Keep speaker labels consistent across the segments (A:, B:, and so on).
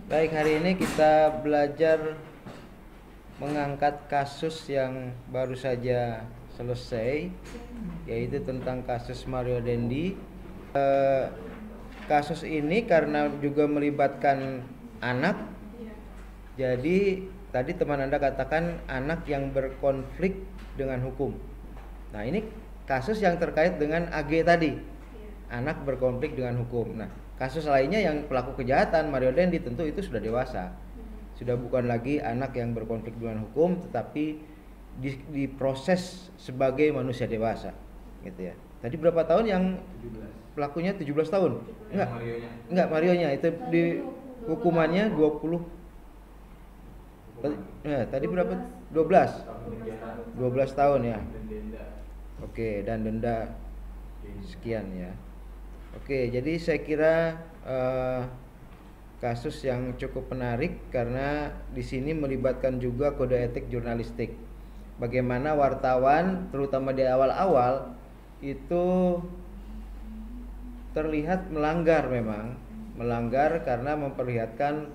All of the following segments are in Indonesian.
A: Baik, hari ini kita belajar mengangkat kasus yang baru saja selesai, yaitu tentang kasus Mario Dendi. Kasus ini karena juga melibatkan anak, jadi tadi teman Anda katakan anak yang berkonflik dengan hukum. Nah, ini kasus yang terkait dengan AG tadi, anak berkonflik dengan hukum. Nah, kasus lainnya yang pelaku kejahatan Mario Dendi tentu itu sudah dewasa, sudah bukan lagi anak yang berkonflik dengan hukum, tetapi diproses sebagai manusia dewasa, gitu ya. Tadi berapa tahun yang
B: 17.
A: pelakunya? 17 tahun? Enggak.
B: Marionya.
A: Enggak, Marionya itu di hukumannya 20. Tadi berapa? 12. 12 tahun ya.
B: Dan denda.
A: Oke, dan denda sekian ya. Oke, jadi saya kira kasus yang cukup menarik karena di sini melibatkan juga kode etik jurnalistik. Bagaimana wartawan, terutama di awal-awal, itu terlihat melanggar, memang melanggar karena memperlihatkan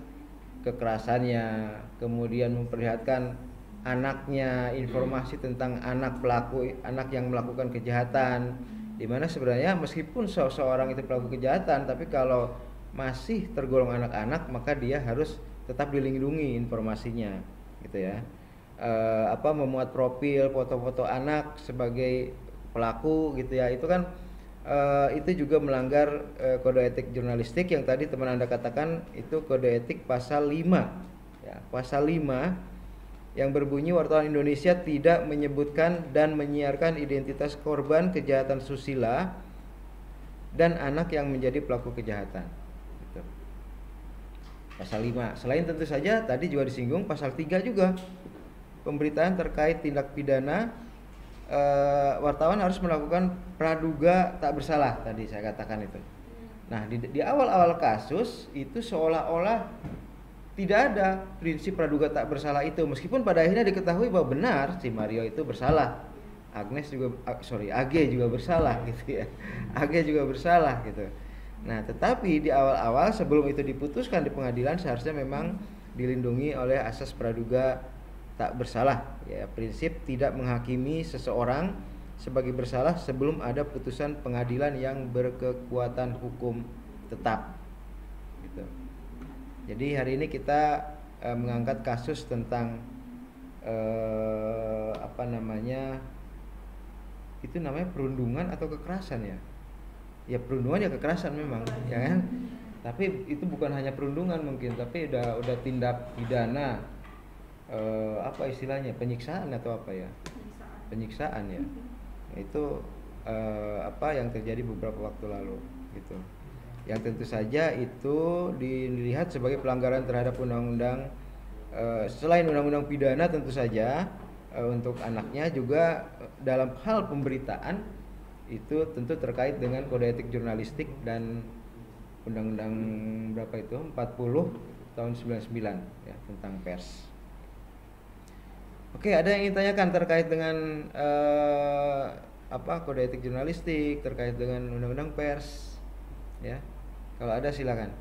A: kekerasannya, kemudian memperlihatkan anaknya, informasi tentang anak pelaku, anak yang melakukan kejahatan, dimana sebenarnya meskipun seseorang itu pelaku kejahatan, tapi kalau masih tergolong anak-anak maka dia harus tetap dilindungi informasinya, gitu ya. Memuat profil foto-foto anak sebagai pelaku, gitu ya, itu kan itu juga melanggar kode etik jurnalistik yang tadi teman Anda katakan. Itu kode etik pasal 5 ya, pasal 5 yang berbunyi wartawan Indonesia tidak menyebutkan dan menyiarkan identitas korban kejahatan susila dan anak yang menjadi pelaku kejahatan, gitu. Pasal 5. Selain tentu saja tadi juga disinggung pasal 3 juga, pemberitaan terkait tindak pidana. Wartawan harus melakukan praduga tak bersalah, tadi saya katakan itu. Nah, di awal-awal kasus itu seolah-olah tidak ada prinsip praduga tak bersalah itu, meskipun pada akhirnya diketahui bahwa benar si Mario itu bersalah, AG juga bersalah, gitu ya. AG juga bersalah, gitu. Nah, tetapi di awal-awal sebelum itu diputuskan di pengadilan seharusnya memang dilindungi oleh asas praduga tak bersalah ya, prinsip tidak menghakimi seseorang sebagai bersalah sebelum ada putusan pengadilan yang berkekuatan hukum tetap, gitu. Jadi hari ini kita mengangkat kasus tentang itu namanya perundungan atau kekerasan ya. Ya, perundungan ya kekerasan memang, ya kan? Tapi itu bukan hanya perundungan mungkin, tapi udah tindak pidana, apa istilahnya, penyiksaan atau apa ya, penyiksaan ya. Itu yang terjadi beberapa waktu lalu, gitu, yang tentu saja itu dilihat sebagai pelanggaran terhadap undang-undang, selain undang-undang pidana tentu saja, untuk anaknya juga dalam hal pemberitaan itu tentu terkait dengan kode etik jurnalistik dan undang-undang berapa itu, 40 tahun 99 ya, tentang pers. Oke, ada yang ingin tanyakan terkait dengan kode etik jurnalistik, terkait dengan undang-undang pers, ya? Kalau ada silakan.